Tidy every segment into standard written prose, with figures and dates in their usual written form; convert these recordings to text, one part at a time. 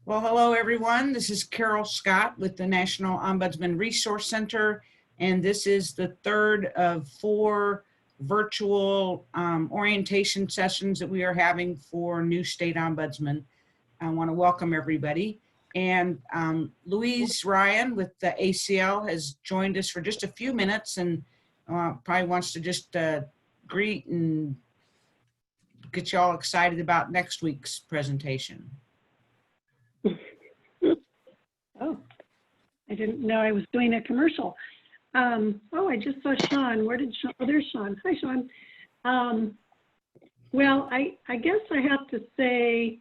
Well, hello, everyone. This is Carol Scott with the National Ombudsman Resource Center, and this is the third of four virtual orientation sessions that we are having for new state ombudsman. I want to welcome everybody. And Louise Ryan with the ACL has joined us for just a few minutes and probably wants to just greet and get you all excited about next week's presentation. Oh, I didn't know I was doing a commercial. Oh, I just saw Sean. Where did Sean? Oh, there's Sean. Hi, Sean. Well, I guess I have to say,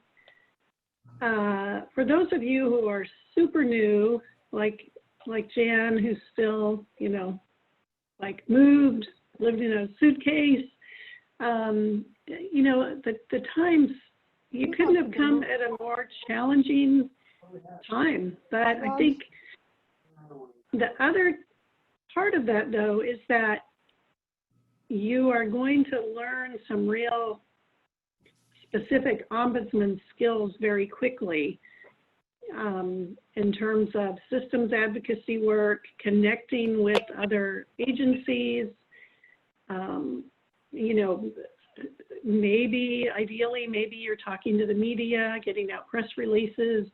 for those of you who are super new, like Jan, who's still, like moved, lived in a suitcase, the times, you couldn't have come at a more challenging time. But I think the other part of that, though, is that you are going to learn some real specific ombudsman skills very quickly in terms of systems advocacy work, connecting with other agencies, ideally, maybe you're talking to the media, getting out press releases.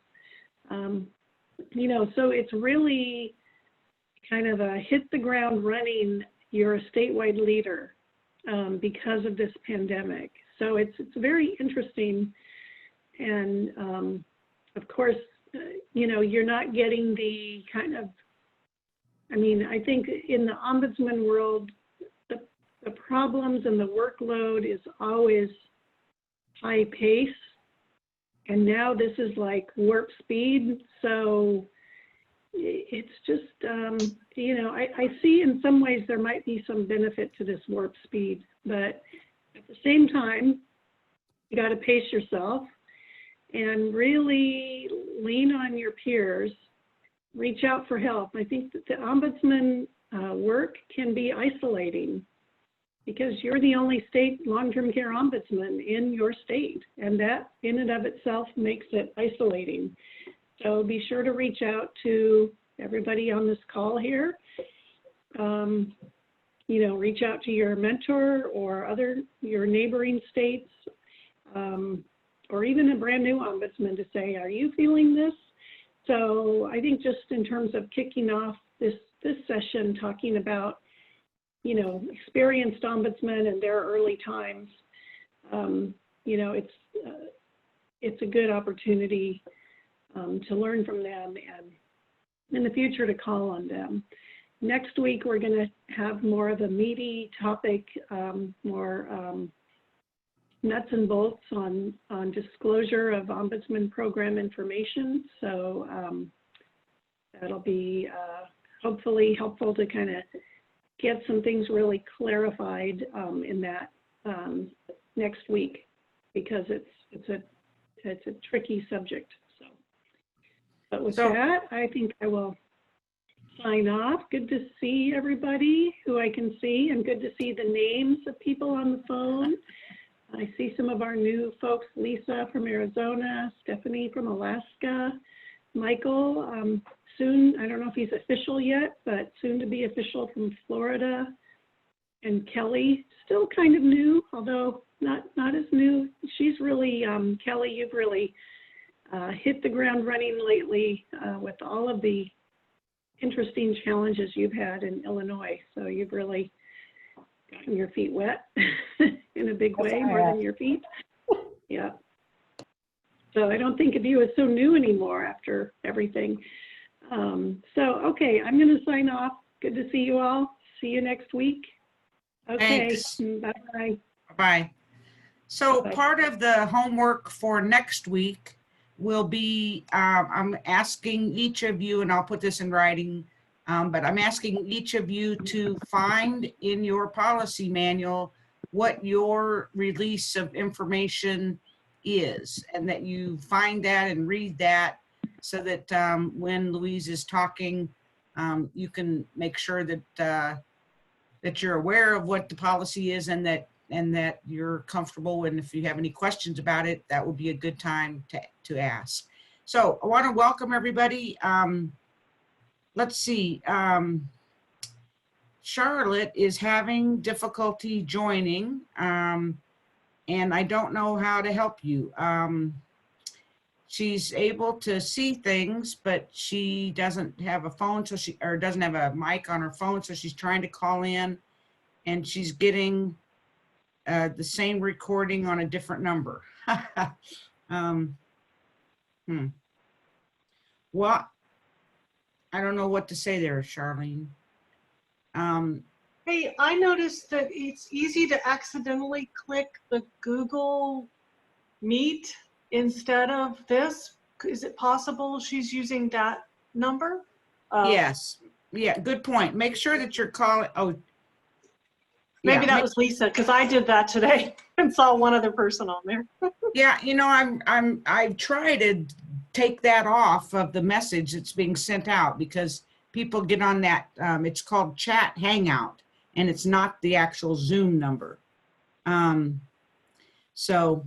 So it's really kind of a hit the ground running. You're a statewide leader because of this pandemic. So it's very interesting. And of course, you're not getting the kind of, I think in the ombudsman world, the problems and the workload is always high pace. And now this is like warp speed. So it's just, I see in some ways there might be some benefit to this warp speed, but at the same time, you got to pace yourself and really lean on your peers, reach out for help. I think that the ombudsman work can be isolating because you're the only state long-term care ombudsman in your state, and that in and of itself makes it isolating. So be sure to reach out to everybody on this call here. Reach out to your mentor or your neighboring states, or even a brand new ombudsman to say, are you feeling this? So I think just in terms of kicking off this session, talking about experienced ombudsmen and their early times, it's a good opportunity to learn from them and in the future to call on them. Next week, we're going to have more of a meaty topic, more nuts and bolts on disclosure of ombudsman program information. So that'll be hopefully helpful to kind of get some things really clarified in that next week, because it's a tricky subject. So, but with that, I think I will sign off. Good to see everybody who I can see, and good to see the names of people on the phone. I see some of our new folks: Lisa from Arizona, Stephanie from Alaska, Michael. Soon, I don't know if he's official yet, but soon to be official from Florida. And Kelly, still kind of new, although not as new. She's really, Kelly, you've really hit the ground running lately with all of the interesting challenges you've had in Illinois. So you've really gotten your feet wet in a big way, more than your feet. Yeah. So I don't think of you as so new anymore after everything. Okay, I'm going to sign off. Good to see you all. See you next week. Okay. Thanks. Bye-bye. Bye. So Bye-bye. part of the homework for next week will be, I'm asking each of you, and I'll put this in writing, but I'm asking each of you to find in your policy manual what your release of information is, and that you find that and read that, so that when Louise is talking, you can make sure that that you're aware of what the policy is, and that you're comfortable. And if you have any questions about it, that would be a good time to ask. So I want to welcome everybody. Let's see. Charlotte is having difficulty joining, and I don't know how to help you. She's able to see things, but she doesn't have a phone, so or doesn't have a mic on her phone, so she's trying to call in, and she's getting the same recording on a different number. Well, I don't know what to say there, Charlene. Hey, I noticed that it's easy to accidentally click the Google Meet instead of this. Is it possible she's using that number? Yes. Yeah, good point. Make sure that you're calling. Oh, Maybe yeah, that was Lisa, because I did that today and saw one other person on there. yeah, you know, I've tried to take that off of the message that's being sent out because people get on that, it's called Chat Hangout, and it's not the actual Zoom number. So,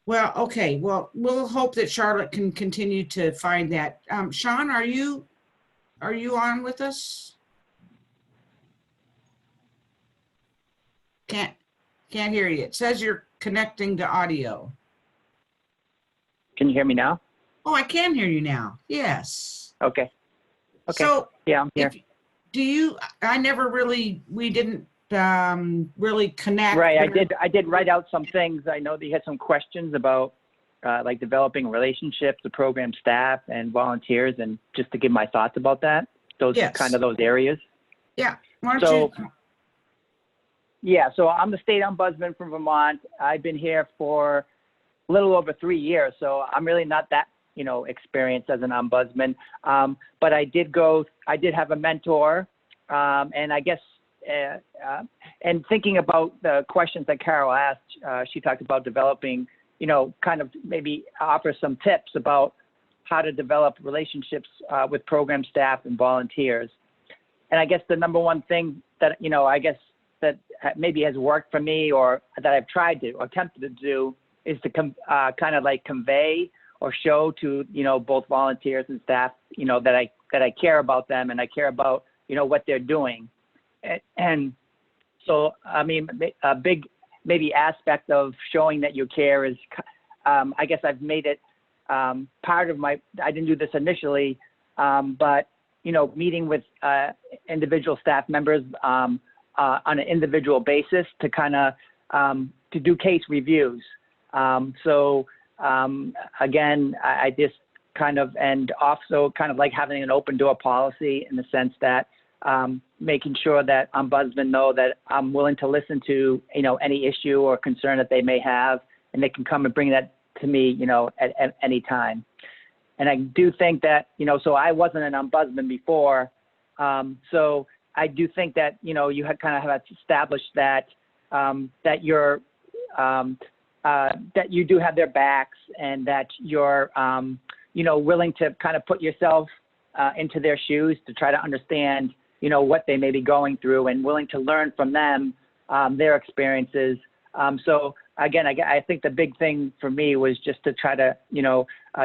well, okay, well, we'll hope that Charlotte can continue to find that. Sean, are you on with us? Can't hear you. It says you're connecting to audio. Can you hear me now? Oh, I can hear you now. Yes. Okay. Okay. So Yeah, I'm here. We didn't really connect. Right. I did write out some things. I know that you had some questions about like developing relationships with program staff and volunteers, and just to give my thoughts about that. Those Yes. kind of those areas. Yeah. Why don't So, you? yeah. So I'm the state ombudsman from Vermont. I've been here for a little over 3 years, so I'm really not that experienced as an ombudsman. But I did have a mentor, and I guess. And thinking about the questions that Carol asked, she talked about developing, kind of maybe offer some tips about how to develop relationships with program staff and volunteers. And I guess the number one thing that, I guess that maybe has worked for me, or that I've tried to, or attempted to do, is to kind of like convey or show to, both volunteers and staff, that I care about them and I care about, what they're doing. And so, I mean, a big maybe aspect of showing that you care is, I guess I've made it part of I didn't do this initially, but, meeting with individual staff members on an individual basis to kind of, to do case reviews. So again, I just kind of, and also kind of like having an open door policy in the sense that making sure that ombudsmen know that I'm willing to listen to, any issue or concern that they may have, and they can come and bring that to me, at any time. And I do think that, so I wasn't an ombudsman before. So I do think that, you had kind of have established that, that you're, that you do have their backs, and that you're, willing to kind of put yourself into their shoes to try to understand, what they may be going through, and willing to learn from them, their experiences. So again, I think the big thing for me was just to try to,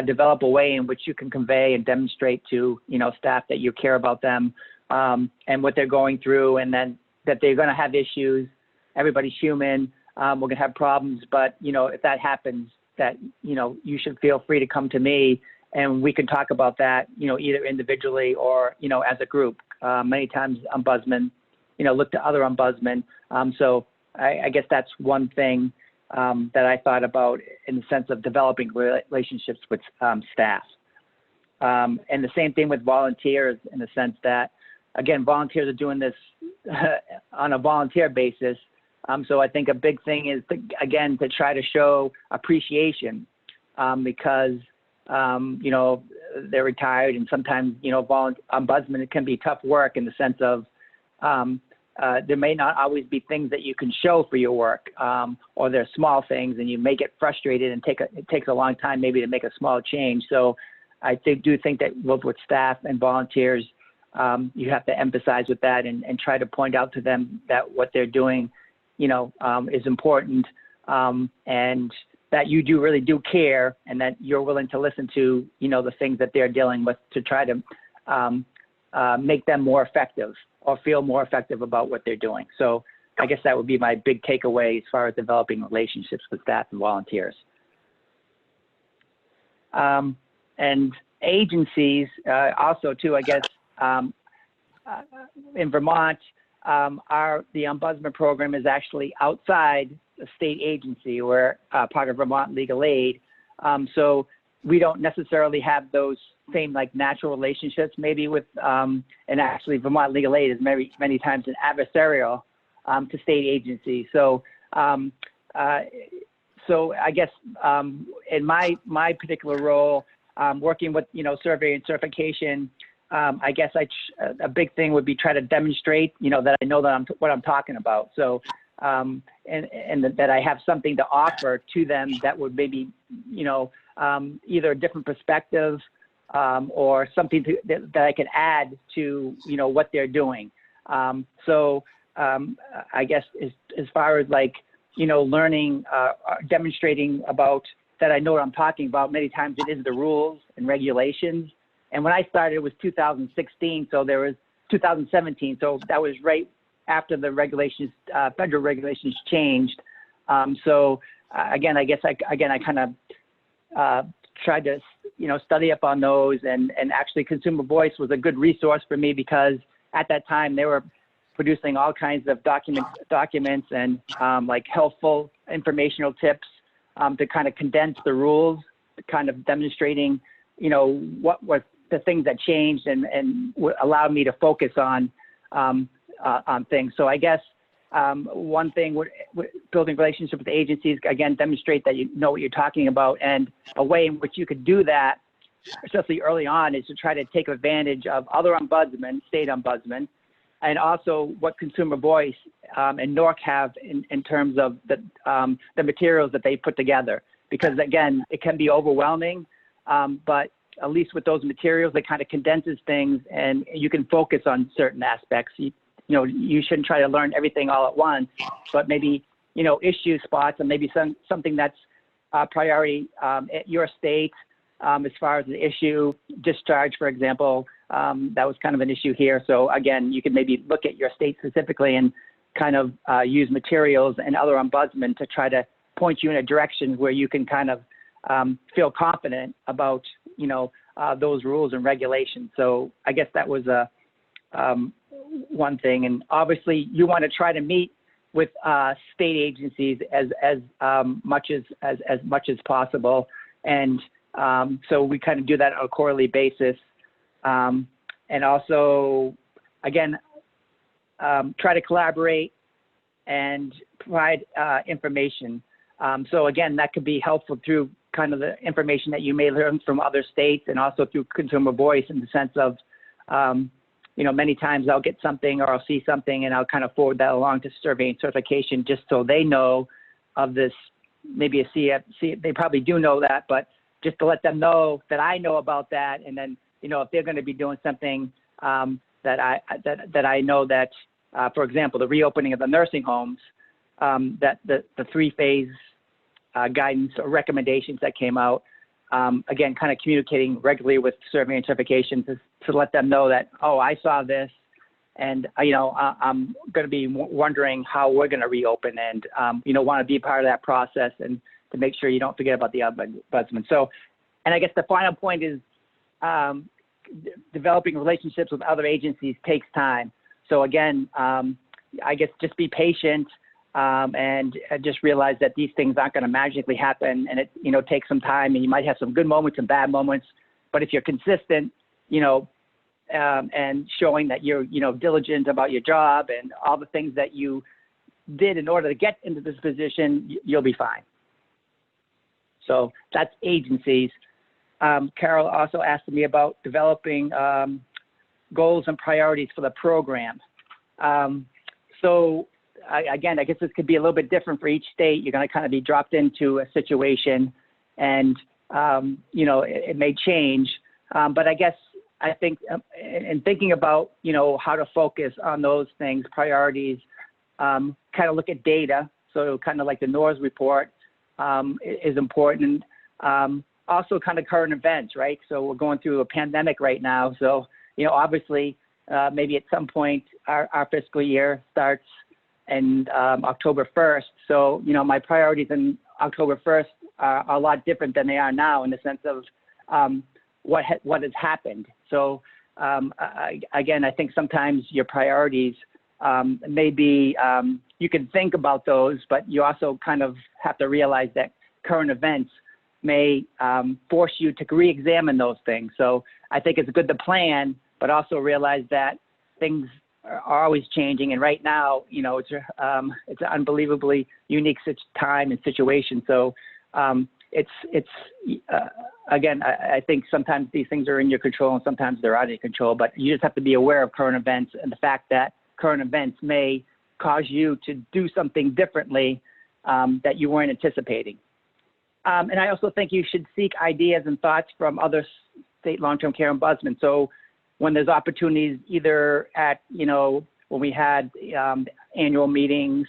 develop a way in which you can convey and demonstrate to, staff that you care about them, and what they're going through, and then that they're going to have issues. Everybody's human. We're going to have problems, but, if that happens, that, you should feel free to come to me, and we can talk about that, either individually or, as a group. Many times ombudsmen, look to other ombudsmen. So I guess that's one thing that I thought about in the sense of developing relationships with staff. And the same thing with volunteers, in the sense that, again, volunteers are doing this on a volunteer basis. So I think a big thing is, to try to show appreciation, because, they're retired, and sometimes, ombudsman, it can be tough work in the sense of, there may not always be things that you can show for your work, or there's small things, and you may get frustrated, and it takes a long time maybe to make a small change. So I do think that both with staff and volunteers, you have to emphasize with that, and try to point out to them that what they're doing, is important, and that you really do care, and that you're willing to listen to, the things that they're dealing with to try to make them more effective or feel more effective about what they're doing. So I guess that would be my big takeaway as far as developing relationships with staff and volunteers. And agencies also too, I guess, in Vermont, the Ombudsman program is actually outside the state agency. We're part of Vermont Legal Aid. So we don't necessarily have those same like natural relationships maybe with, and actually Vermont Legal Aid is many times an adversarial to state agencies. So, so I guess in my particular role, working with, survey and certification, I guess a big thing would be try to demonstrate, that I know that what I'm talking about. So, and that I have something to offer to them that would maybe, either a different perspective or something that I can add to, what they're doing. So I guess as far as like, learning, demonstrating about that I know what I'm talking about, many times it is the rules and regulations. And when I started, it was 2016, so there was 2017, so that was right after the regulations, federal regulations changed. So again, I guess I kind of tried to, study up on those, and actually Consumer Voice was a good resource for me because at that time they were producing all kinds of documents and like helpful informational tips to kind of condense the rules, kind of demonstrating, what was the things that changed and allowed me to focus on things. So I guess one thing with building relationships with agencies, again, demonstrate that you know what you're talking about, and a way in which you could do that, especially early on, is to try to take advantage of other ombudsmen, state ombudsmen, and also what Consumer Voice and NORC have in terms of the materials that they put together. Because again, it can be overwhelming, but at least with those materials, it kind of condenses things and you can focus on certain aspects. You shouldn't try to learn everything all at once, but maybe, issue spots and maybe something that's priority at your state as far as the issue, discharge, for example, that was kind of an issue here. So again, you can maybe look at your state specifically and kind of use materials and other ombudsmen to try to point you in a direction where you can kind of feel confident about, those rules and regulations. So I guess that was one thing. And obviously you want to try to meet with state agencies as much as possible. And so we kind of do that on a quarterly basis. And also, again, try to collaborate and provide information. So again, that could be helpful through kind of the information that you may learn from other states, and also through Consumer Voice, in the sense of, many times I'll get something or I'll see something and I'll kind of forward that along to survey and certification, just so they know of this, maybe a CFC, they probably do know that, but just to let them know that I know about that. And then, if they're going to be doing something that I know that, for example, the reopening of the nursing homes, that the 3-phase guidance or recommendations that came out, again, kind of communicating regularly with survey and certification to let them know that, oh, I saw this, and I'm going to be wondering how we're going to reopen, and want to be part of that process, and to make sure you don't forget about the ombudsman. So, and I guess the final point is developing relationships with other agencies takes time. So again, I guess just be patient. And just realize that these things aren't going to magically happen, and it, takes some time, and you might have some good moments and bad moments, but if you're consistent, and showing that you're, diligent about your job and all the things that you did in order to get into this position, you'll be fine. So that's agencies. Carol also asked me about developing goals and priorities for the program. So again, I guess this could be a little bit different for each state. You're going to kind of be dropped into a situation, and it may change. But I guess I think in thinking about how to focus on those things, priorities, kind of look at data. So kind of like the NORS report, is important. Also kind of current events, right? So we're going through a pandemic right now. So, obviously, maybe at some point our fiscal year starts in October 1st. So, my priorities in October 1st are a lot different than they are now in the sense of what has happened. So, again, I think sometimes your priorities may be, you can think about those, but you also kind of have to realize that current events may force you to re-examine those things. So I think it's good to plan, but also realize that things are always changing. And right now, it's an unbelievably unique time and situation. So again, I think sometimes these things are in your control and sometimes they're out of your control, but you just have to be aware of current events and the fact that current events may cause you to do something differently that you weren't anticipating. And I also think you should seek ideas and thoughts from other state long-term care ombudsmen. So when there's opportunities, either at, when we had annual meetings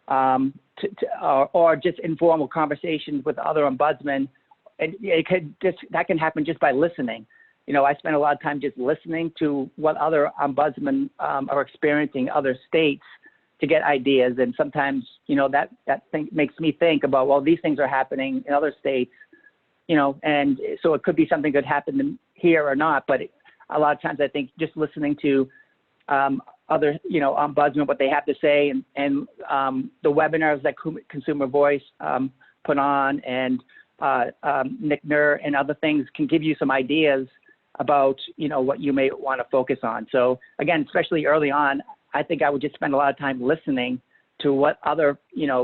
or just informal conversations with other ombudsmen, and that can happen just by listening. I spend a lot of time just listening to what other ombudsmen are experiencing in other states to get ideas. And sometimes, that thing makes me think about, well, these things are happening in other states, and so it could be something that happened here or not. But a lot of times I think just listening to other, ombudsmen, what they have to say, and the webinars that Consumer Voice put on, and Nickner and other things can give you some ideas about, what you may want to focus on. So again, especially early on, I think I would just spend a lot of time listening to what other,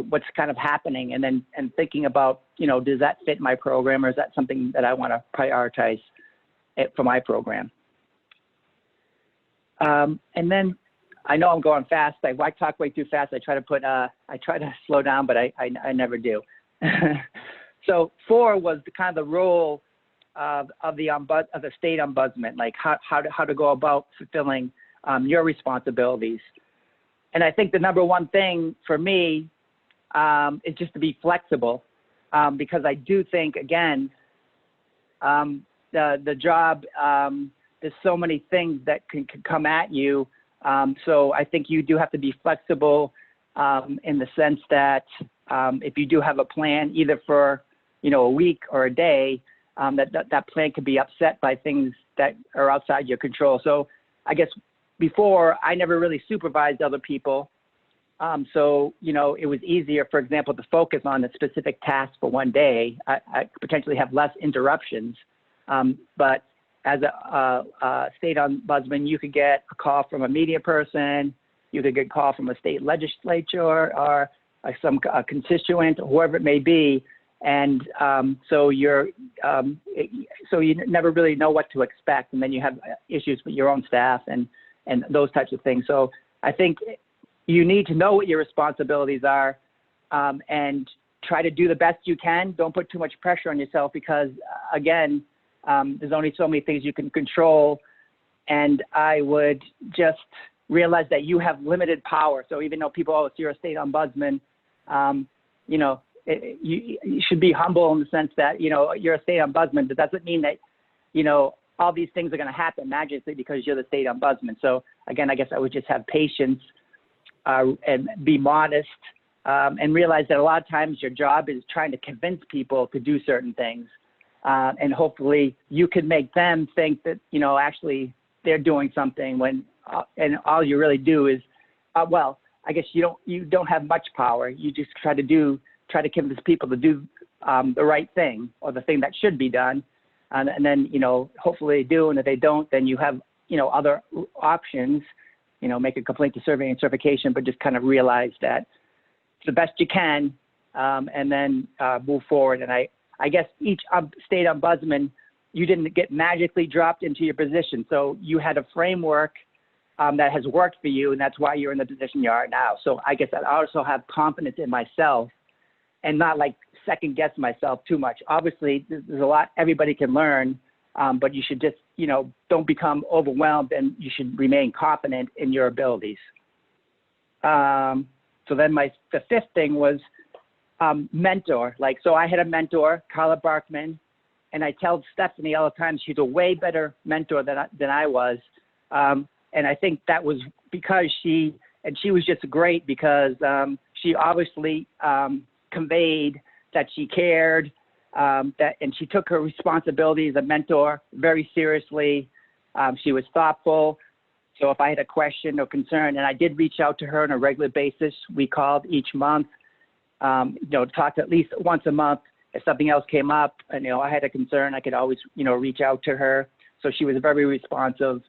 what's kind of happening, and thinking about, does that fit my program, or is that something that I want to prioritize for my program? And then I know I'm going fast. I talk way too fast. I try to slow down, but I never do. So 4 was kind of the role of the state ombudsman, like how to go about fulfilling your responsibilities. And I think the number one thing for me is just to be flexible, because I do think, again, the job, there's so many things that can come at you. So I think you do have to be flexible in the sense that if you do have a plan, either for a week or a day, that plan could be upset by things that are outside your control. So I guess before, I never really supervised other people. So, it was easier, for example, to focus on a specific task for one day. I could potentially have less interruptions. But as a state ombudsman, you could get a call from a media person, you could get a call from a state legislature or some constituent, whoever it may be. And so you never really know what to expect, and then you have issues with your own staff and those types of things. So I think you need to know what your responsibilities are, and try to do the best you can. Don't put too much pressure on yourself, because again, there's only so many things you can control, and I would just realize that you have limited power. So even though people always say you're a state ombudsman, you should be humble in the sense that, you're a state ombudsman. That doesn't mean that, all these things are going to happen magically because you're the state ombudsman. So again, I guess I would just have patience and be modest, and realize that a lot of times your job is trying to convince people to do certain things. And hopefully you can make them think that, actually they're doing something when, and all you really do is, well, I guess you don't have much power. You just try to convince people to do the right thing, or the thing that should be done. And then, hopefully they do. And if they don't, then you have, other options, make a complaint to survey and certification, but just kind of realize that it's the best you can, and then move forward. And I guess each state ombudsman, you didn't get magically dropped into your position. So you had a framework that has worked for you, and that's why you're in the position you are now. So I guess I also have confidence in myself, and not like second guess myself too much. Obviously, there's a lot everybody can learn, but you should just, don't become overwhelmed, and you should remain confident in your abilities. So then the fifth thing was mentor. Like, so I had a mentor, Carla Barkman, and I tell Stephanie all the time she's a way better mentor than I was. And I think that was because she was just great because she obviously conveyed that she cared, and she took her responsibility as a mentor very seriously. She was thoughtful. So if I had a question or concern, and I did reach out to her on a regular basis, we called each month, talked at least once a month. If something else came up and, I had a concern, I could always, reach out to her. So she was very responsive,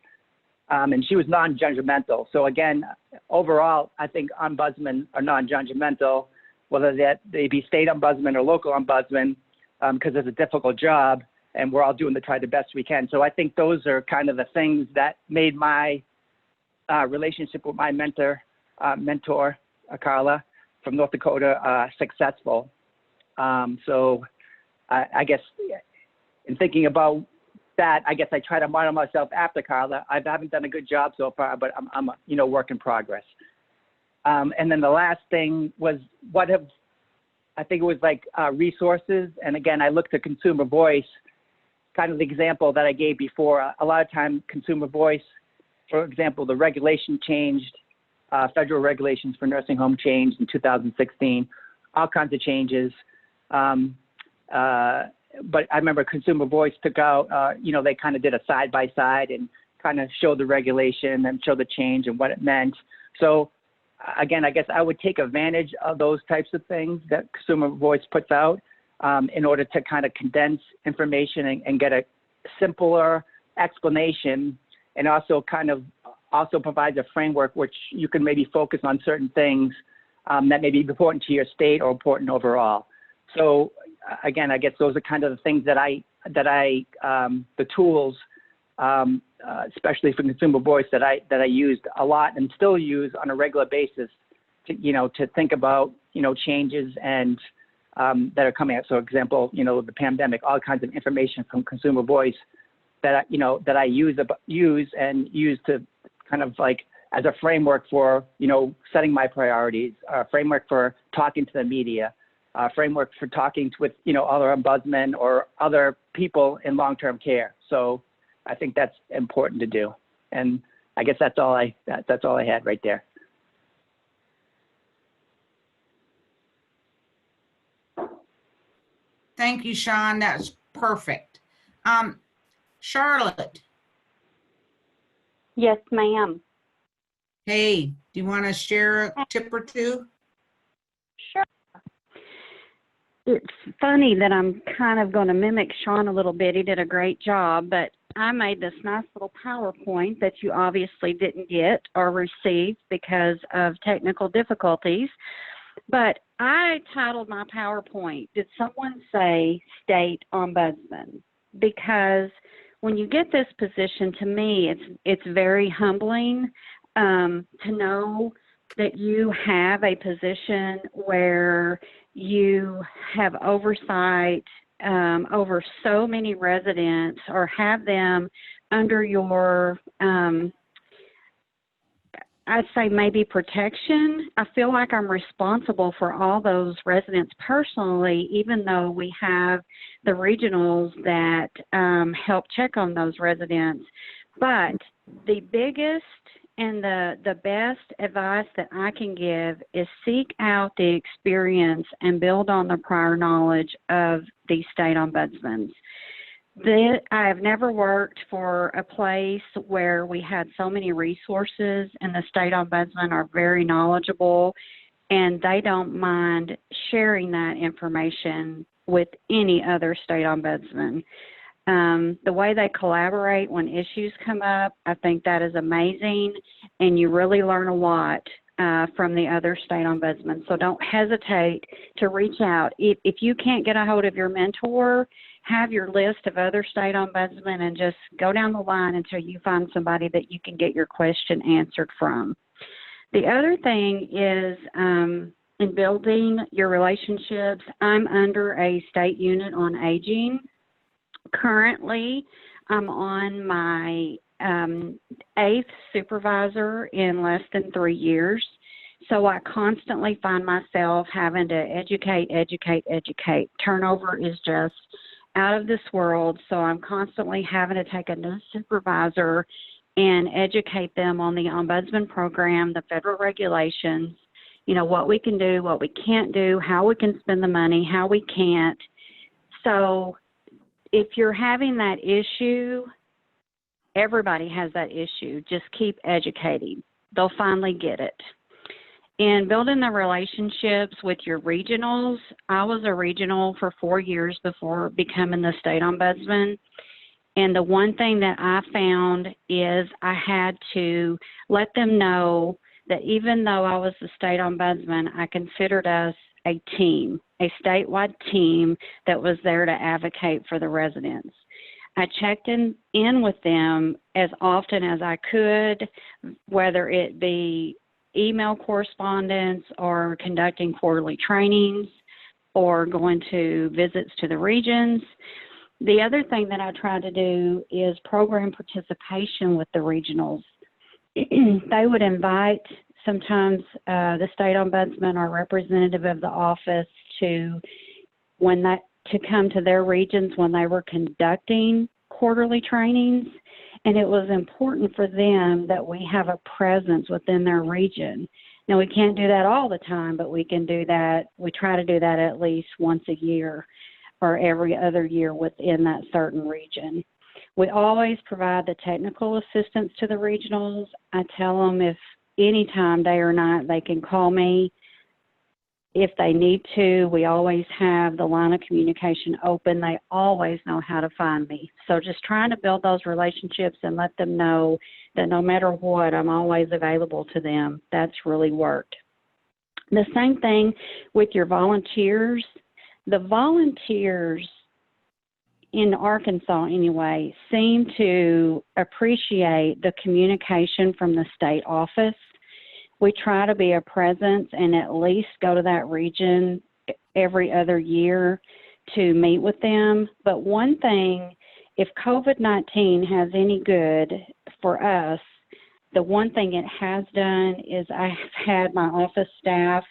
and she was non-judgmental. So again, overall, I think ombudsmen are non-judgmental, whether they be state ombudsman or local ombudsman, because it's a difficult job and we're all doing to try the best we can. So I think those are kind of the things that made my relationship with my mentor, Carla from North Dakota, successful. So I guess in thinking about that, I guess I try to model myself after Carla. I haven't done a good job so far, but I'm a work in progress. And then the last thing was I think it was like resources. And again, I looked at Consumer Voice, kind of the example that I gave before. A lot of time Consumer Voice, for example, the regulation changed, federal regulations for nursing home changed in 2016, all kinds of changes. But I remember Consumer Voice took out, they kind of did a side-by-side and kind of showed the regulation and showed the change and what it meant. So again, I guess I would take advantage of those types of things that Consumer Voice puts out in order to kind of condense information and get a simpler explanation, and also provides a framework which you can maybe focus on certain things that may be important to your state or important overall. So again, I guess those are kind of the things the tools, especially for Consumer Voice, that I used a lot and still use on a regular basis to think about, changes and that are coming up. So example, the pandemic, all kinds of information from Consumer Voice that I use to kind of like as a framework for, setting my priorities, a framework for talking to the media, a framework for talking with, other ombudsmen or other people in long-term care. So I think that's important to do. And I guess that's all I had right there. Thank you, Sean. That's perfect. Charlotte. Yes, ma'am. Hey, do you want to share a tip or two? Sure. It's funny that I'm kind of going to mimic Sean a little bit. He did a great job, but I made this nice little PowerPoint that you obviously didn't get or receive because of technical difficulties. But I titled my PowerPoint, "Did someone say state ombudsman?" Because when you get this position, to me, it's very humbling to know that you have a position where you have oversight over so many residents, or have them under your, I'd say maybe protection. I feel like I'm responsible for all those residents personally, even though we have the regionals that help check on those residents. But the biggest and the best advice that I can give is seek out the experience and build on the prior knowledge of the state ombudsmen. I have never worked for a place where we had so many resources, and the state ombudsmen are very knowledgeable, and they don't mind sharing that information with any other state ombudsman. The way they collaborate when issues come up, I think that is amazing, and you really learn a lot from the other state ombudsman. So don't hesitate to reach out. If you can't get a hold of your mentor, have your list of other state ombudsmen and just go down the line until you find somebody that you can get your question answered from. The other thing is in building your relationships, I'm under a state unit on aging. Currently, I'm on my 8th supervisor in less than 3 years. So I constantly find myself having to educate. Turnover is just out of this world. So I'm constantly having to take a new supervisor and educate them on the Ombudsman program, the federal regulations, you know, what we can do, what we can't do, how we can spend the money, how we can't. So if you're having that issue, everybody has that issue. Just keep educating. They'll finally get it. In building the relationships with your regionals, I was a regional for 4 years before becoming the state ombudsman. And the one thing that I found is I had to let them know that even though I was the state ombudsman, I considered us a team, a statewide team that was there to advocate for the residents. I checked in with them as often as I could, whether it be email correspondence or conducting quarterly trainings or going to visits to the regions. The other thing that I try to do is program participation with the regionals. They would invite sometimes the state ombudsman or representative of the office to come to their regions when they were conducting quarterly trainings. And it was important for them that we have a presence within their region. Now, we can't do that all the time, but we can do that. We try to do that at least once a year or every other year within that certain region. We always provide the technical assistance to the regionals. I tell them if anytime, day or night, they can call me if they need to. We always have the line of communication open. They always know how to find me. So just trying to build those relationships and let them know that no matter what, I'm always available to them. That's really worked. The same thing with your volunteers. The volunteers in Arkansas anyway seem to appreciate the communication from the state office. We try to be a presence and at least go to that region every other year to meet with them. But one thing, if COVID-19 has any good for us, the one thing it has done is I have had my office staff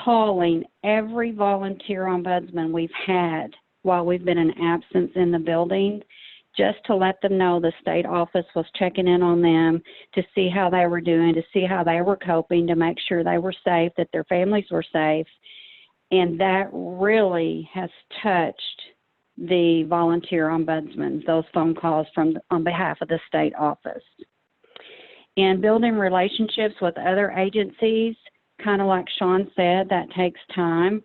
calling every volunteer ombudsman we've had while we've been in absence in the building, just to let them know the state office was checking in on them to see how they were doing, to see how they were coping, to make sure they were safe, that their families were safe. And that really has touched the volunteer ombudsman, those phone calls on behalf of the state office. And building relationships with other agencies, kind of like Sean said, that takes time.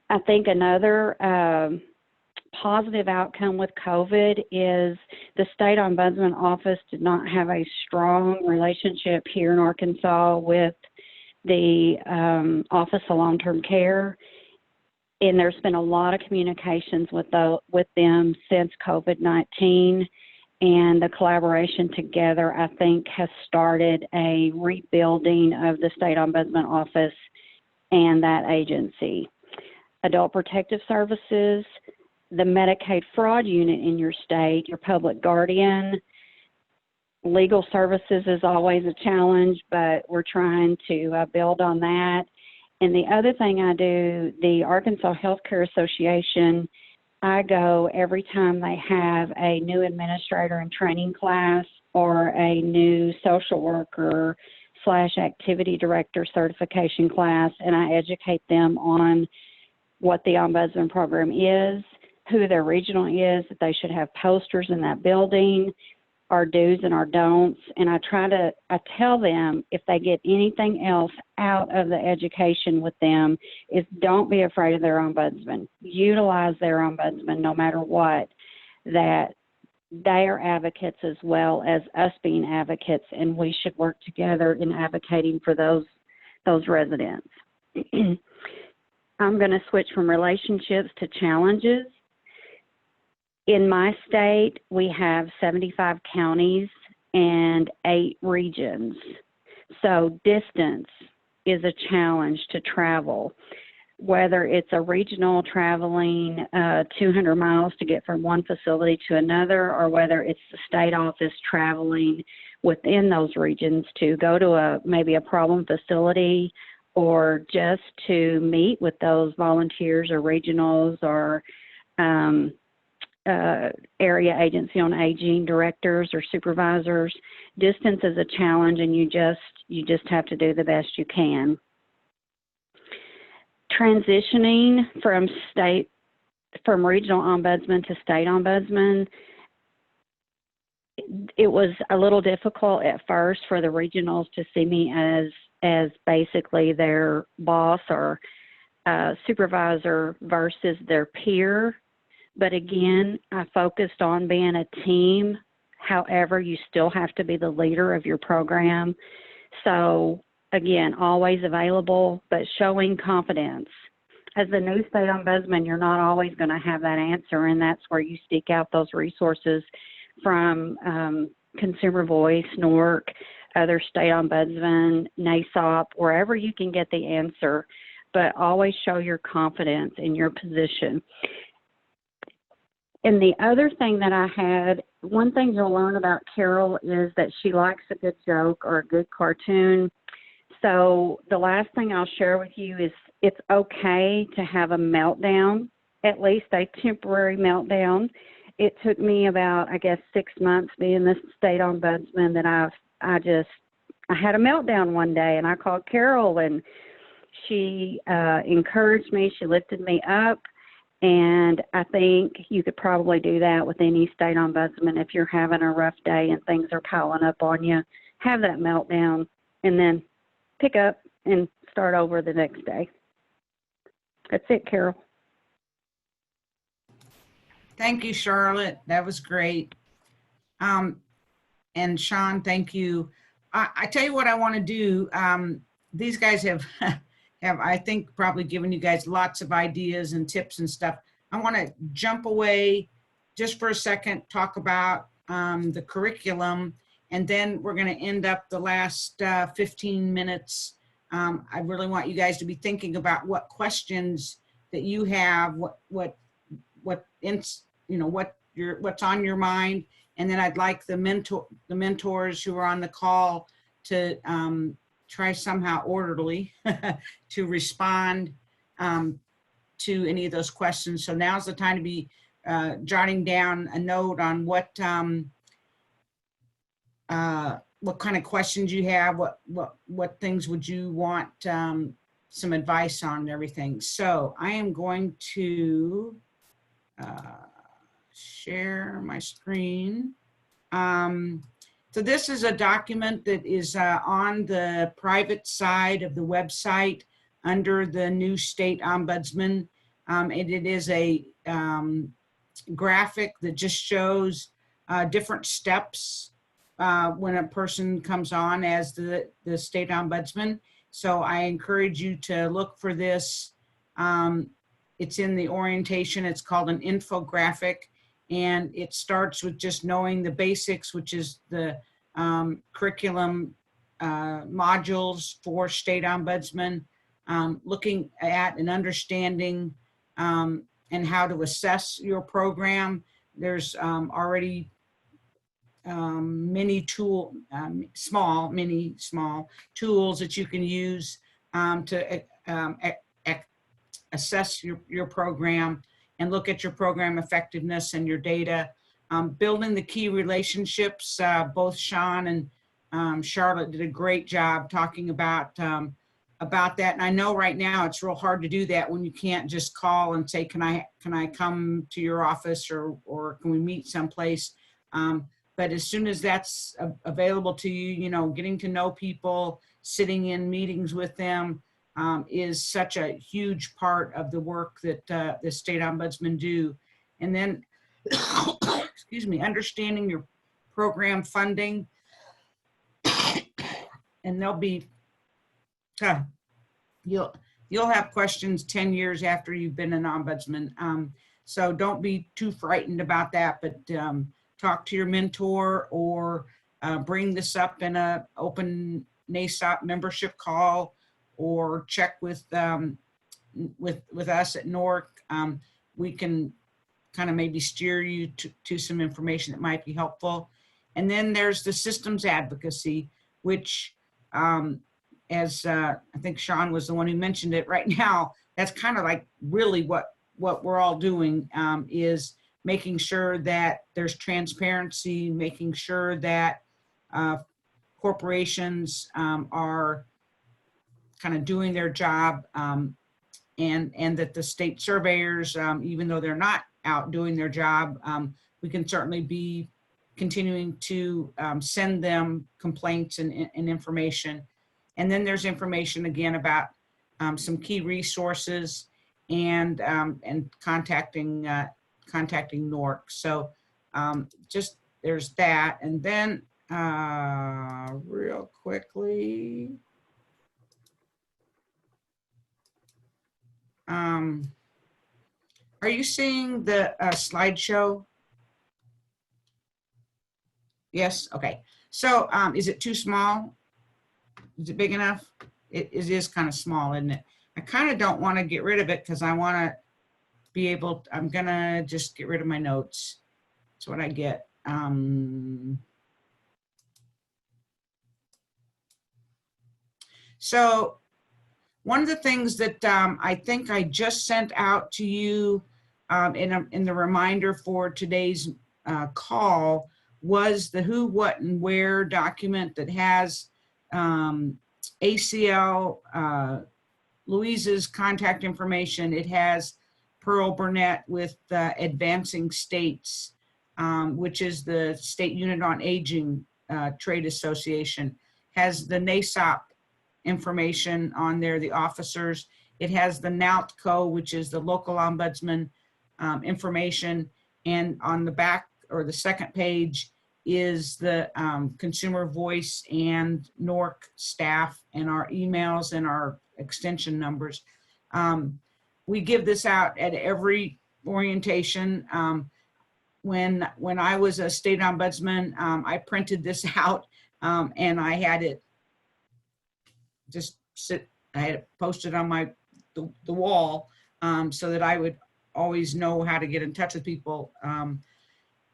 I think another positive outcome with COVID is the state ombudsman office did not have a strong relationship here in Arkansas with the Office of Long-Term Care. And there's been a lot of communications with them since COVID-19. And the collaboration together, I think, has started a rebuilding of the state ombudsman office and that agency. Adult Protective Services, the Medicaid fraud unit in your state, your public guardian. Legal services is always a challenge, but we're trying to build on that. And the other thing I do, the Arkansas Healthcare Association, I go every time they have a new administrator in training class or a new social worker / activity director certification class, and I educate them on what the Ombudsman program is, who their regional is, that they should have posters in that building, our do's and our don'ts. And I tell them if they get anything else out of the education with them is don't be afraid of their ombudsman. Utilize their ombudsman no matter what, that they are advocates as well as us being advocates, and we should work together in advocating for those residents. I'm going to switch from relationships to challenges. In my state, we have 75 counties and 8 regions. So distance is a challenge to travel, whether it's a regional traveling 200 miles to get from one facility to another, or whether it's the state office traveling within those regions to go to maybe a problem facility, or just to meet with those volunteers or regionals or area agency on aging directors or supervisors. Distance is a challenge, and you just have to do the best you can. Transitioning from regional ombudsman to state ombudsman, it was a little difficult at first for the regionals to see me as basically their boss or supervisor versus their peer. But again, I focused on being a team. However, you still have to be the leader of your program. So again, always available, but showing confidence. As the new state ombudsman, you're not always going to have that answer, and that's where you seek out those resources from Consumer Voice, NORC, other state ombudsman, NASOP, wherever you can get the answer, but always show your confidence in your position. And the other thing that I had, one thing you'll learn about Carol is that she likes a good joke or a good cartoon. So the last thing I'll share with you is it's okay to have a meltdown, at least a temporary meltdown. It took me about, 6 months being the state ombudsman that I had a meltdown one day, and I called Carol, and she encouraged me. She lifted me up, and I think you could probably do that with any state ombudsman. If you're having a rough day and things are piling up on you, have that meltdown, and then pick up and start over the next day. That's it, Carol. Thank you, Charlotte. That was great. And Sean, thank you. I tell you what I want to do. These guys have, I think, probably given you guys lots of ideas and tips and stuff. I want to jump away just for a second, talk about the curriculum, and then we're going to end up the last 15 minutes. I really want you guys to be thinking about what questions that you have, what's on your mind, and then I'd like the mentors who are on the call to try somehow orderly to respond to any of those questions. So now's the time to be jotting down a note on what kind of questions you have, what things would you want some advice on and everything. So I am going to share my screen. So this is a document that is on the private side of the website under the new state ombudsman. And it is a graphic that just shows different steps when a person comes on as the state ombudsman. So I encourage you to look for this. It's in the orientation. It's called an infographic, and it starts with just knowing the basics, which is the curriculum modules for state ombudsman, looking at and understanding and how to assess your program. There's already many small tools that you can use to assess your program and look at your program effectiveness and your data. Building the key relationships, both Sean and Charlotte did a great job talking about that. And I know right now it's real hard to do that when you can't just call and say, can I come to your office, or can we meet someplace? But as soon as that's available to you, getting to know people, sitting in meetings with them is such a huge part of the work that the state ombudsman do. And then, excuse me, understanding your program funding. And there'll be, you'll have questions 10 years after you've been an ombudsman. So don't be too frightened about that, but talk to your mentor, or bring this up in a open NASOP membership call, or check with us at NORC. We can kind of maybe steer you to some information that might be helpful. And then there's the systems advocacy, which, as I think Sean was the one who mentioned it right now, that's kind of like really what we're all doing, is making sure that there's transparency, making sure that corporations are kind of doing their job, and that the state surveyors, even though they're not out doing their job, we can certainly be continuing to send them complaints and information. And then there's information again about some key resources and contacting NORC. So just there's that. And then real quickly, are you seeing the slideshow? Yes, okay. So is it too small? Is it big enough? It is kind of small, isn't it? I kind of don't want to get rid of it because I want to be able, I'm gonna just get rid of my notes. That's what I get. So one of the things that I think I just sent out to you in the reminder for today's call was the who, what, and where document that has ACL, Louise's contact information. It has Pearl Burnett with Advancing States, which is the State Unit on Aging Trade Association, has the NASOP information on there, the officers. It has the NALTCO, which is the local ombudsman information. And on the back or the second page is the Consumer Voice and NORC staff and our emails and our extension numbers. We give this out at every orientation. When I was a state ombudsman, I printed this out and I had it just I had it posted on the wall so that I would always know how to get in touch with people.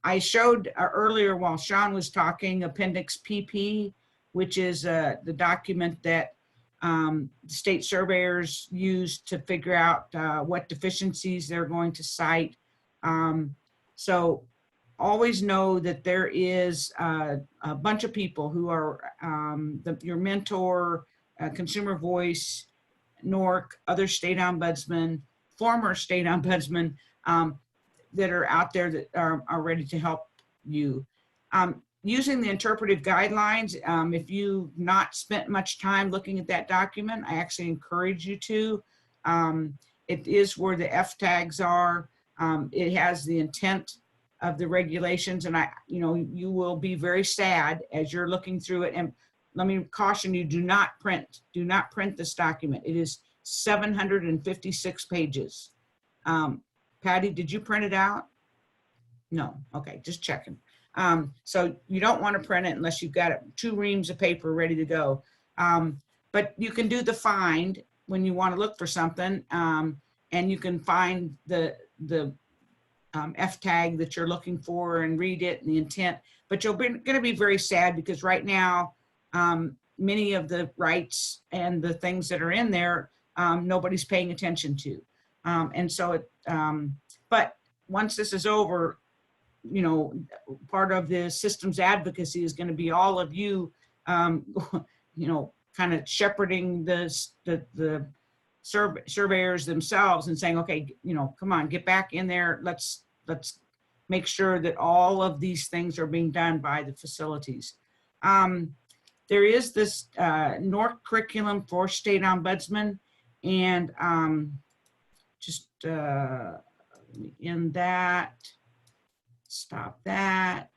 I showed earlier while Sean was talking Appendix PP, which is the document that state surveyors use to figure out what deficiencies they're going to cite. So always know that there is a bunch of people who are your mentor, Consumer Voice, NORC, other state ombudsmen, former state ombudsmen that are out there that are ready to help you. Using the interpretive guidelines, if you've not spent much time looking at that document, I actually encourage you to. It is where the F tags are. It has the intent of the regulations, and you will be very sad as you're looking through it. And let me caution you, do not print this document. It is 756 pages. Patty, did you print it out? No, okay, just checking. So you don't want to print it unless you've got 2 reams of paper ready to go. But you can do the find when you want to look for something, and you can find the F tag that you're looking for and read it and the intent. But you're going to be very sad because right now, many of the rights and the things that are in there, nobody's paying attention to. And so but once this is over, part of the systems advocacy is going to be all of you, kind of shepherding the surveyors themselves and saying, okay, come on, get back in there. Let's make sure that all of these things are being done by the facilities. There is this NORC curriculum for state ombudsman, and just in that, stop that,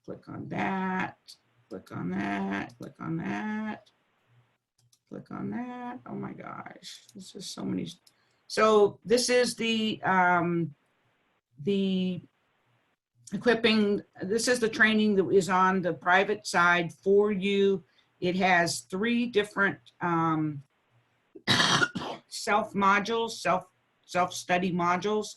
click on that, click on that, click on that, click on that. Oh my gosh, this is so many. So this is the equipping, this is the training that is on the private side for you. It has 3 different self-study modules.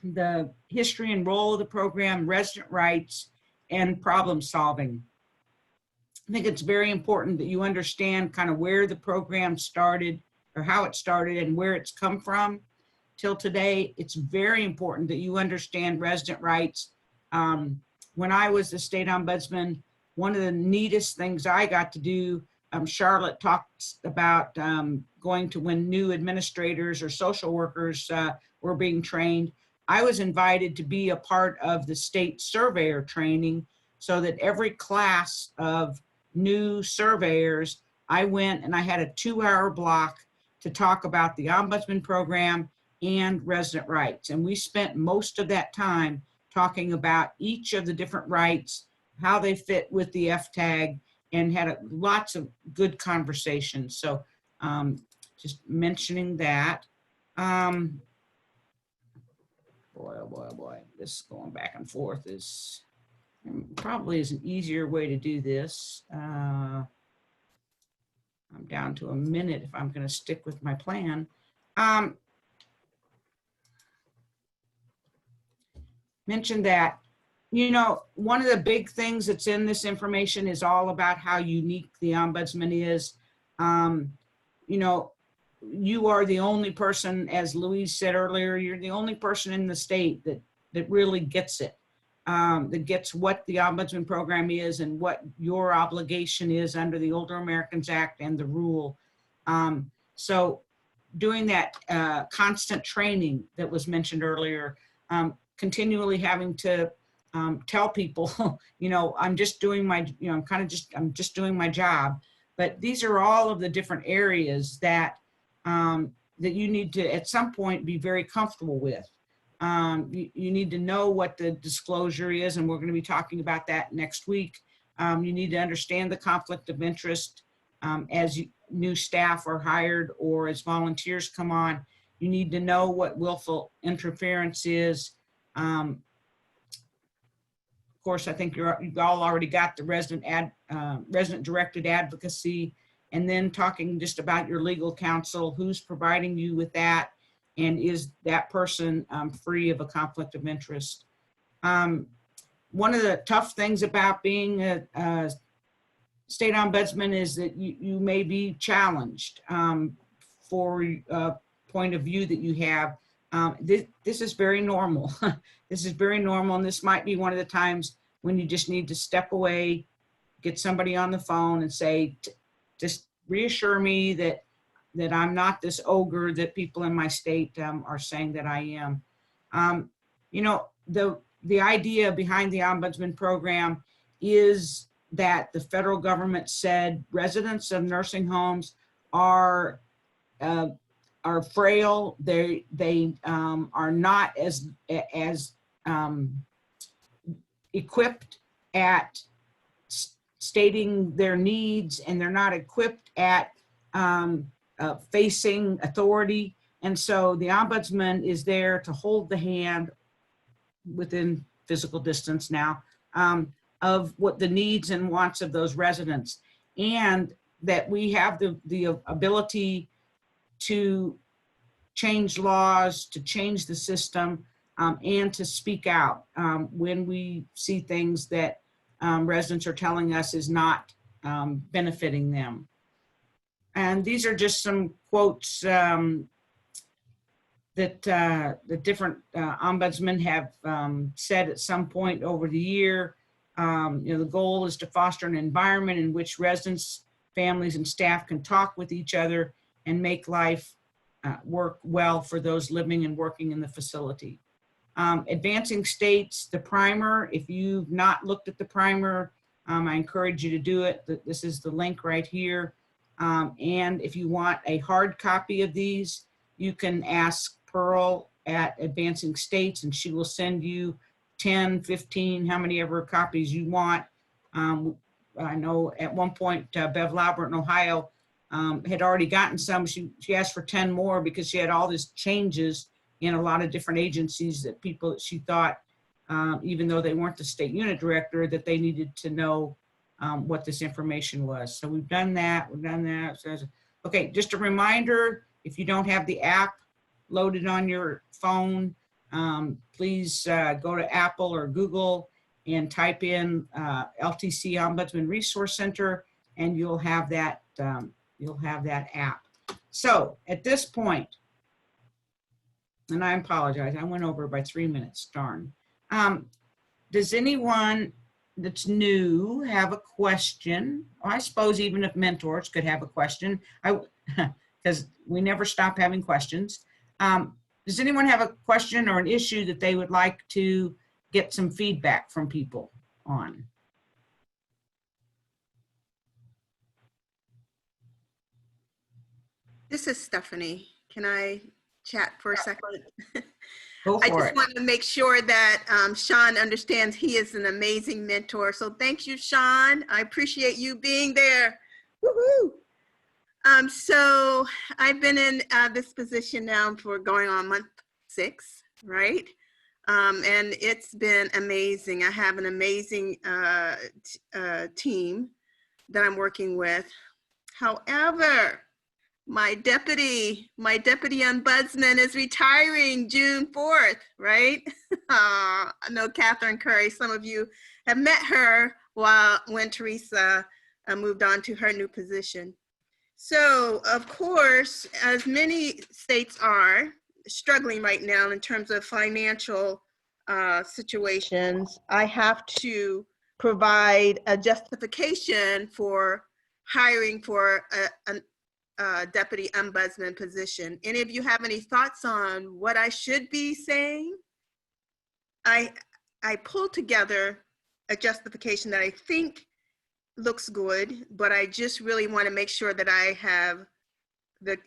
the history and role of the program, resident rights, and problem solving. I think it's very important that you understand kind of where the program started or how it started and where it's come from till today. It's very important that you understand resident rights. When I was the state ombudsman, one of the neatest things I got to do, Charlotte talked about going to when new administrators or social workers were being trained. I was invited to be a part of the state surveyor training so that every class of new surveyors, I went and I had a 2-hour block to talk about the ombudsman program and resident rights. And we spent most of that time talking about each of the different rights, how they fit with the FTAG, and had lots of good conversations. So just mentioning that. Boy, oh boy, oh boy, this going back and forth is probably is an easier way to do this. I'm down to a minute if I'm going to stick with my plan. Mention that, you know, one of the big things that's in this information is all about how unique the ombudsman is. You know, you are the only person, as Louise said earlier, you're the only person in the state that really gets it, that gets what the ombudsman program is and what your obligation is under the Older Americans Act and the rule. So doing that constant training that was mentioned earlier, continually having to tell people, you know, I'm just doing my, you know, I'm just doing my job. But these are all of the different areas that that you need to, at some point, be very comfortable with. You need to know what the disclosure is, and we're going to be talking about that next week. You need to understand the conflict of interest as new staff are hired or as volunteers come on. You need to know what willful interference is. Of course, I think you've all already got the resident directed advocacy, and then talking just about your legal counsel, who's providing you with that, and is that person free of a conflict of interest. One of the tough things about being a state ombudsman is that you may be challenged for a point of view that you have. This is very normal. This is very normal, and this might be one of the times when you just need to step away, get somebody on the phone and say, just reassure me that I'm not this ogre that people in my state are saying that I am. You know, the idea behind the Ombudsman program is that the federal government said residents of nursing homes are frail. They are not as equipped at stating their needs, and they're not equipped at facing authority. And so the ombudsman is there to hold the hand within physical distance now of what the needs and wants of those residents, and that we have the ability to change laws, to change the system, and to speak out when we see things that residents are telling us is not benefiting them. And these are just some quotes that the different ombudsmen have said at some point over the year. You know, the goal is to foster an environment in which residents, families, and staff can talk with each other and make life work well for those living and working in the facility. Advancing States, the primer. If you've not looked at the primer, I encourage you to do it. This is the link right here. And if you want a hard copy of these, you can ask Pearl at Advancing States, and she will send you 10, 15, how many ever copies you want. I know at one point, Bev Laubert in Ohio had already gotten some. She asked for 10 more because she had all these changes in a lot of different agencies that people, she thought, even though they weren't the state unit director, that they needed to know what this information was. So we've done that, So, okay, just a reminder, if you don't have the app loaded on your phone, please go to Apple or Google and type in LTC Ombudsman Resource Center, and you'll have that app. So at this point, and I apologize, I went over by 3 minutes, darn. Does anyone that's new have a question? I suppose even if mentors could have a question, because we never stop having questions. Does anyone have a question or an issue that they would like to get some feedback from people on? This is Stephanie. Can I chat for a second? Go I for just it. want to make sure that Sean understands he is an amazing mentor. So thank you, Sean. I appreciate you being there. Woohoo! So I've been in this position now for going on month 6, right? And it's been amazing. I have an amazing team that I'm working with. However, my deputy ombudsman is retiring June 4th, right? I know Catherine Curry, some of you have met her when Teresa moved on to her new position. So, of course, as many states are struggling right now in terms of financial situations, I have to provide a justification for hiring for a deputy ombudsman position. Any of you have any thoughts on what I should be saying? I pulled together a justification that I think looks good, but I just really want to make sure that I have the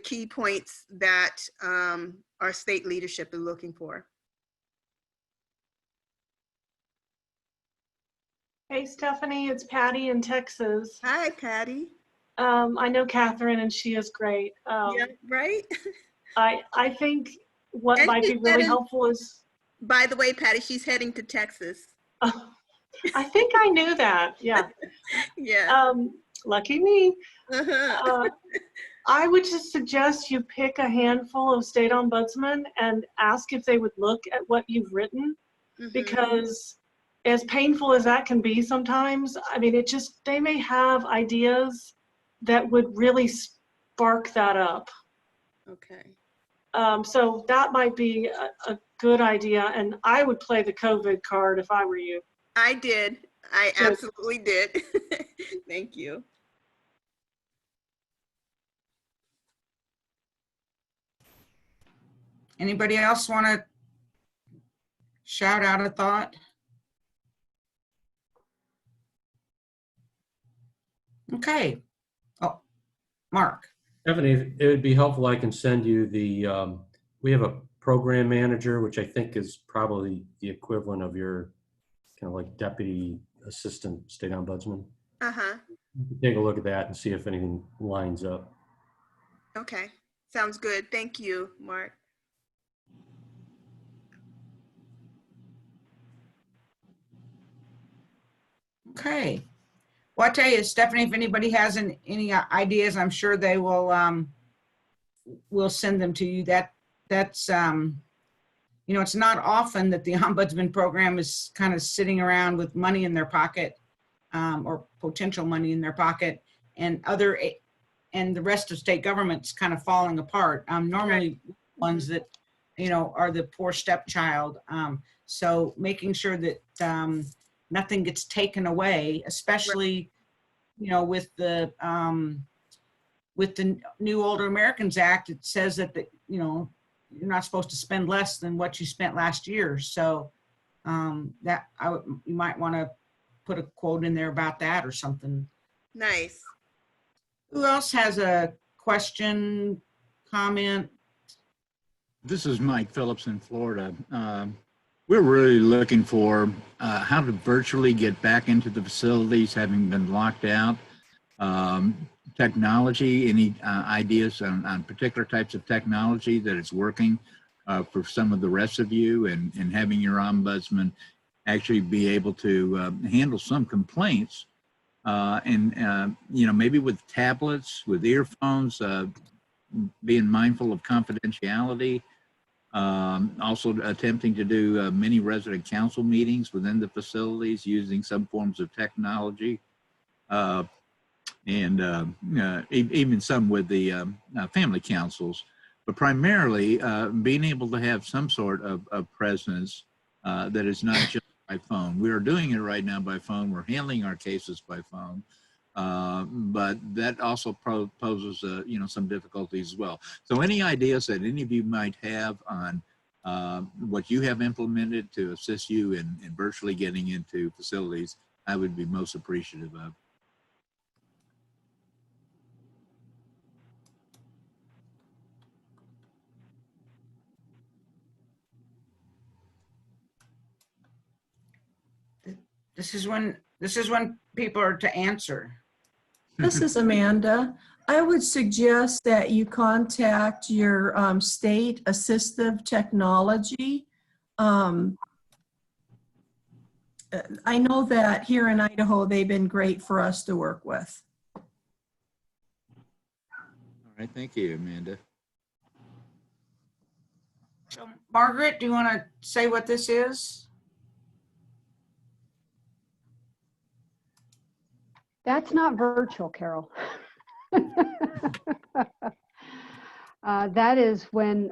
key points that our state leadership is looking for. Hey, Stephanie, it's Patty in Texas. Hi, Patty. I know Catherine and she is great. Yeah, right? I think what And might she's be really heading- helpful is, By the way, Patty, she's heading to Texas. I think I knew that, yeah. Yeah. Lucky me. Uh-huh. I would just suggest you pick a handful of state ombudsmen and ask if they would look at what you've written, because as painful as that can be sometimes, I mean, they may have ideas that would really spark that up. Okay. So that might be a good idea, and I would play the COVID card if I were you. I did. I Good. absolutely did. Thank you. Anybody else want to shout out a thought? Okay. Oh, Mark. Stephanie, it would be helpful. I can send you we have a program manager, which I think is probably the equivalent of your kind of like deputy assistant state ombudsman. Uh-huh. Take a look at that and see if anything lines up. Okay. Sounds good. Thank you, Mark. Okay. Well, I tell you, Stephanie, if anybody has any ideas, I'm sure they will send them to you. That's it's not often that the ombudsman program is kind of sitting around with money in their pocket, or potential money in their pocket, and the rest of state government's kind of falling apart. Normally ones that are the poor stepchild. So making sure that nothing gets taken away, especially with the new Older Americans Act. It says that you're not supposed to spend less than what you spent last year. So you might want to put a quote in there about that or something. Nice. Who else has a question, comment? This is Mike Phillips in Florida. We're really looking for how to virtually get back into the facilities having been locked out. Technology, any ideas on particular types of technology that is working for some of the rest of you, and having your ombudsman actually be able to handle some complaints, and maybe with tablets, with earphones, being mindful of confidentiality. Also attempting to do many resident council meetings within the facilities using some forms of technology. And even some with the family councils, but primarily being able to have some sort of presence that is not just by phone. We are doing it right now by phone. We're handling our cases by phone, but that also poses some difficulties as well. So any ideas that any of you might have on what you have implemented to assist you in virtually getting into facilities, I would be most appreciative of. This is when people are to answer. This is Amanda. I would suggest that you contact your state assistive technology. I know that here in Idaho, they've been great for us to work with. All right, thank you, Amanda. So, Margaret, do you want to say what this is? That's not virtual, Carol. That is when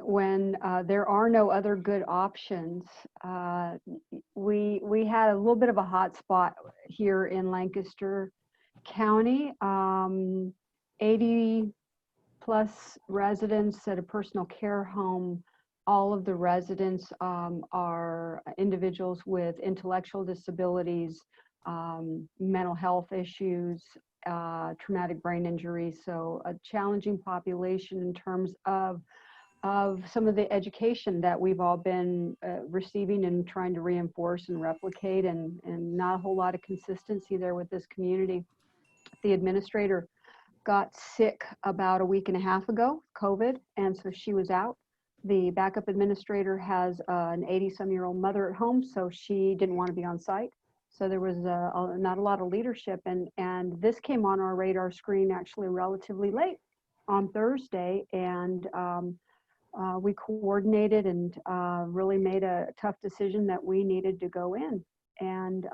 there are no other good options. We had a little bit of a hot spot here in Lancaster County. 80 plus residents at a personal care home. All of the residents are individuals with intellectual disabilities, mental health issues, traumatic brain injury. So a challenging population in terms of some of the education that we've all been receiving and trying to reinforce and replicate, and not a whole lot of consistency there with this community. The administrator got sick about a week and a half ago, COVID, and so she was out. The backup administrator has an 80-some-year-old mother at home, so she didn't want to be on site. So there was not a lot of leadership, and this came on our radar screen actually relatively late on Thursday, and we coordinated and really made a tough decision that we needed to go in. And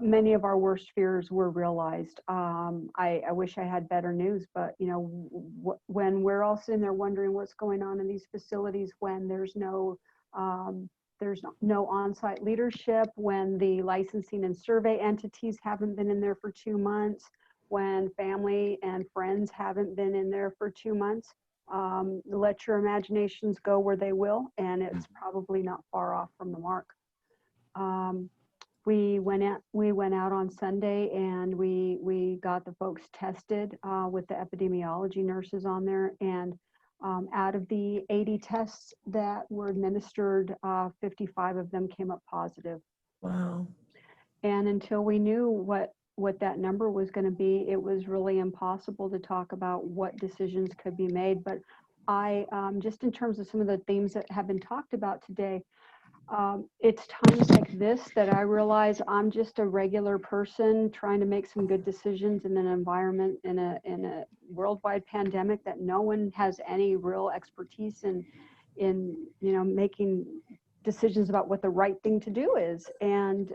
many of our worst fears were realized. I wish I had better news, but when we're all sitting there wondering what's going on in these facilities, when there's no on-site leadership, when the licensing and survey entities haven't been in there for 2 months, when family and friends haven't been in there for 2 months, let your imaginations go where they will, and it's probably not far off from the mark. We went out on Sunday, and we got the folks tested with the epidemiology nurses on there, and out of the 80 tests that were administered, 55 of them came up positive. Wow. And until we knew what that number was going to be, it was really impossible to talk about what decisions could be made. But I, just in terms of some of the themes that have been talked about today, it's times like this that I realize I'm just a regular person trying to make some good decisions in an environment, in a worldwide pandemic that no one has any real expertise in making decisions about what the right thing to do is. And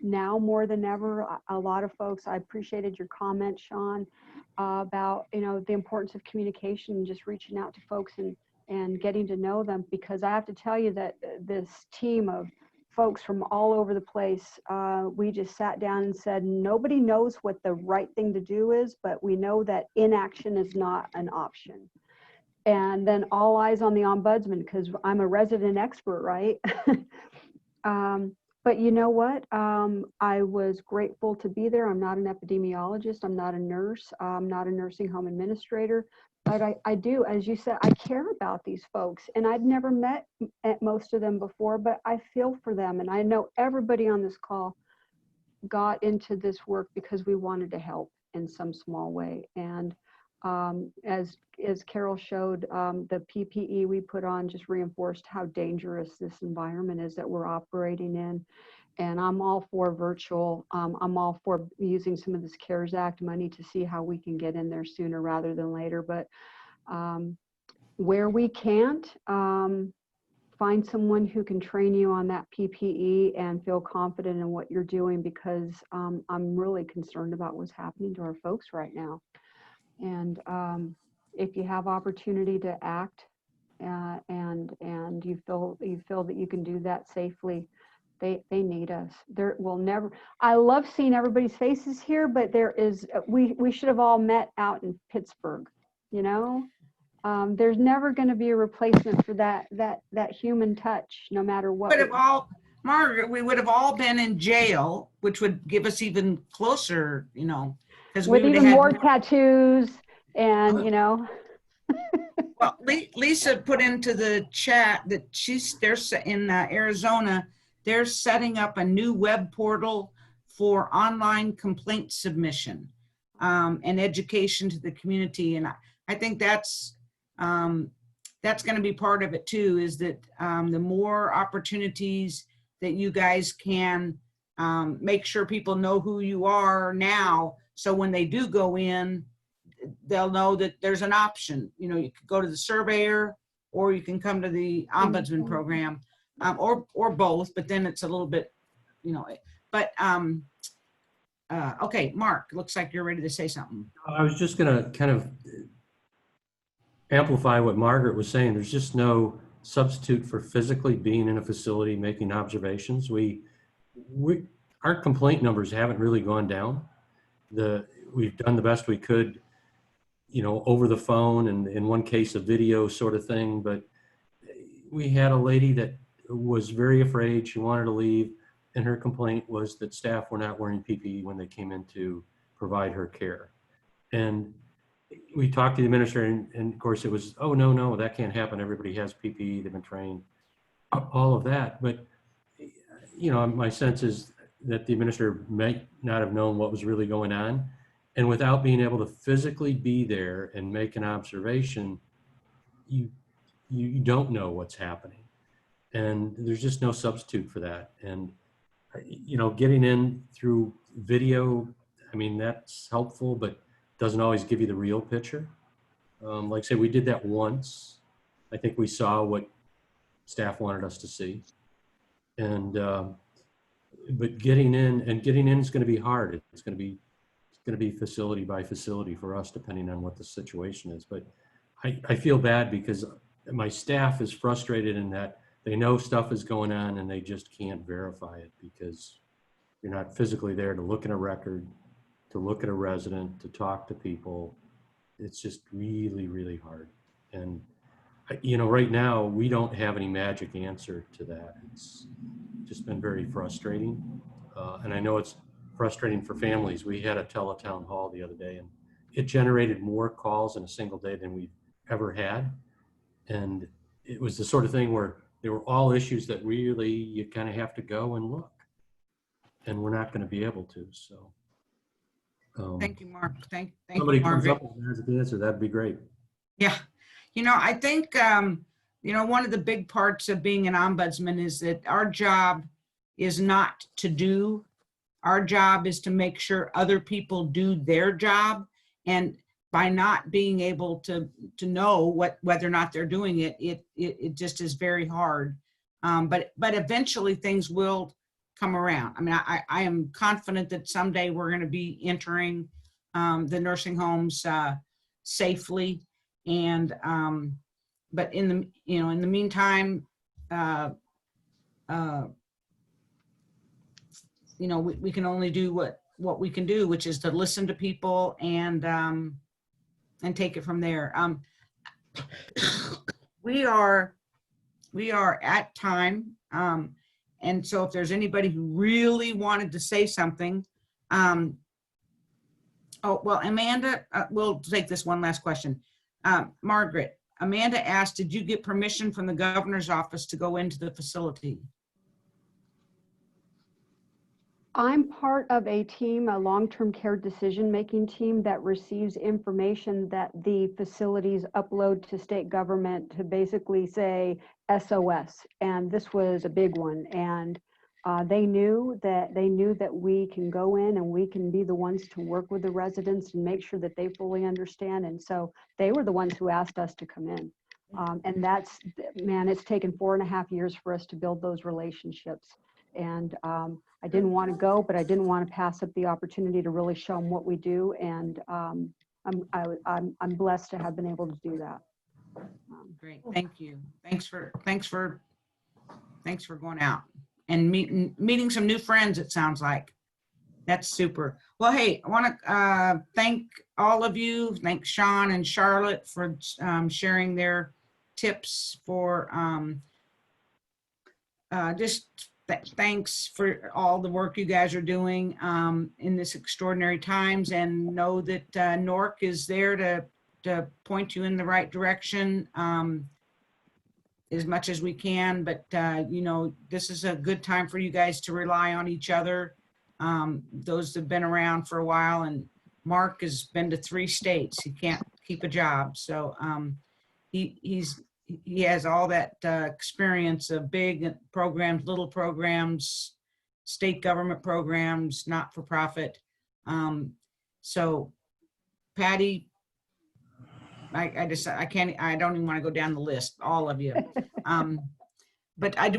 now more than ever, a lot of folks, I appreciated your comment, Sean, about the importance of communication, just reaching out to folks and getting to know them, because I have to tell you that this team of folks from all over the place, we just sat down and said, nobody knows what the right thing to do is, but we know that inaction is not an option. And then all eyes on the ombudsman, because I'm a resident expert, right? But you know what? I was grateful to be there. I'm not an epidemiologist. I'm not a nurse. I'm not a nursing home administrator. But I do, as you said, I care about these folks. And I'd never met most of them before, but I feel for them. And I know everybody on this call got into this work because we wanted to help in some small way. And as Carol showed, the PPE we put on just reinforced how dangerous this environment is that we're operating in. And I'm all for virtual. I'm all for using some of this CARES Act money to see how we can get in there sooner rather than later. But where we can't, find someone who can train you on that PPE and feel confident in what you're doing, because I'm really concerned about what's happening to our folks right now. And if you have opportunity to act and you feel that you can do that safely, they need us. There will never. I love seeing everybody's faces here, but there is. We should have all met out in Pittsburgh. You know, there's never going to be a replacement for that human touch, no matter what. Margaret, we would have all been in jail, which would give us even closer, you know, because with even more tattoos and, you know. Well, Lisa put into the chat that they're in Arizona, they're setting up a new web portal for online complaint submission and education to the community. And I think that's going to be part of it too, is that the more opportunities that you guys can make sure people know who you are now, so when they do go in, they'll know that there's an option. You know, you could go to the surveyor, or you can come to the ombudsman program, or both, but then it's a little bit, you know, but okay, Mark, looks like you're ready to say something. I was just going to kind of amplify what Margaret was saying. There's just no substitute for physically being in a facility, making observations. Our complaint numbers haven't really gone down. We've done the best we could, you know, over the phone and in one case a video sort of thing. But we had a lady that was very afraid. She wanted to leave, and her complaint was that staff were not wearing PPE when they came in to provide her care. And we talked to the administrator, and of course it was, oh, no, that can't happen. Everybody has PPE, they've been trained, all of that. But, you know, my sense is that the administrator might not have known what was really going on. And without being able to physically be there and make an observation, you don't know what's happening. And there's just no substitute for that. And, you know, getting in through video, I mean, that's helpful, but doesn't always give you the real picture. Like I say, we did that once. I think we saw what staff wanted us to see. And, but getting in is going to be hard. It's going to be facility by facility for us, depending on what the situation is. But I feel bad because my staff is frustrated in that they know stuff is going on and they just can't verify it because you're not physically there to look at a record, to look at a resident, to talk to people. It's just really, really hard. And, you know, right now we don't have any magic answer to that. It's just been very frustrating. And I know it's frustrating for families. We had a teletown hall the other day, and it generated more calls in a single day than we've ever had. And it was the sort of thing where they were all issues that really you kind of have to go and look, and we're not going to be able to. So Thank you, Mark. Thank somebody you, comes Margaret. up with an magic answer, that'd be great. Yeah. You know, I think, you know, one of the big parts of being an ombudsman is that our job is not to do. Our job is to make sure other people do their job. And by not being able to know whether or not they're doing it, it just is very hard. But eventually things will come around. I mean, I am confident that someday we're going to be entering the nursing homes safely. And but in the meantime, you know, we can only do what we can do, which is to listen to people and take it from there. We are at time. And so if there's anybody who really wanted to say something, oh, well, Amanda, we'll take this one last question. Margaret, Amanda asked, did you get permission from the governor's office to go into the facility? I'm part of a team, a long-term care decision-making team that receives information that the facilities upload to state government to basically say SOS. And this was a big one. And they knew that we can go in and we can be the ones to work with the residents and make sure that they fully understand. And so they were the ones who asked us to come in. And that's, man, it's taken 4.5 years for us to build those relationships. And I didn't want to go, but I didn't want to pass up the opportunity to really show them what we do. And I'm blessed to have been able to do that. Great, thank you. Thanks for going out and meeting some new friends, it sounds like. That's super. Well, hey, I want to thank all of you. Thank Sean and Charlotte for sharing their tips for thanks for all the work you guys are doing in this extraordinary times, and know that NORC is there to point you in the right direction as much as we can. But you know, this is a good time for you guys to rely on each other. Those that have been around for a while, and Mark has been to 3 states. He can't keep a job, so he has all that experience of big programs, little programs, state government programs, not-for-profit. So Patty, I don't even want to go down the list, all of you. But I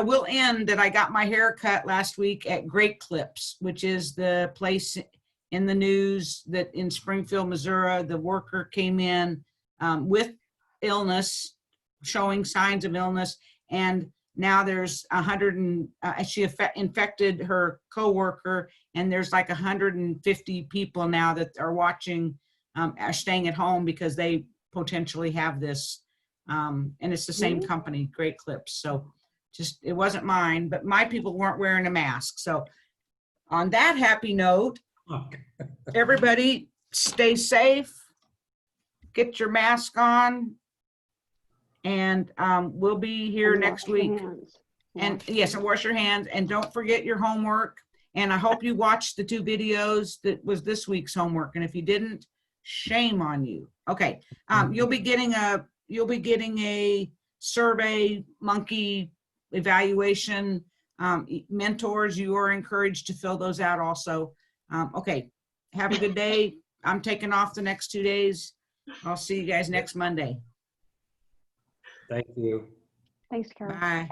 will end that I got my hair cut last week at Great Clips, which is the place in the news that in Springfield, Missouri, the worker came in with illness, showing signs of illness, and now there's 100 she infected her coworker, and there's like 150 people now that are watching, are staying at home because they potentially have this. And it's the same company, Great Clips. So just, it wasn't mine, but my people weren't wearing a mask. So on that happy note, everybody stay safe, get your mask on, and we'll be here next week. And yes, and wash your hands, and don't forget your homework. And I hope you watched the 2 videos that was this week's homework. And if you didn't, shame on you. Okay, you'll be getting a survey monkey evaluation. Mentors, you are encouraged to fill those out also. Okay, have a good day. I'm taking off the next 2 days. I'll see you guys next Monday. Thank you. Thanks, Carol. Bye.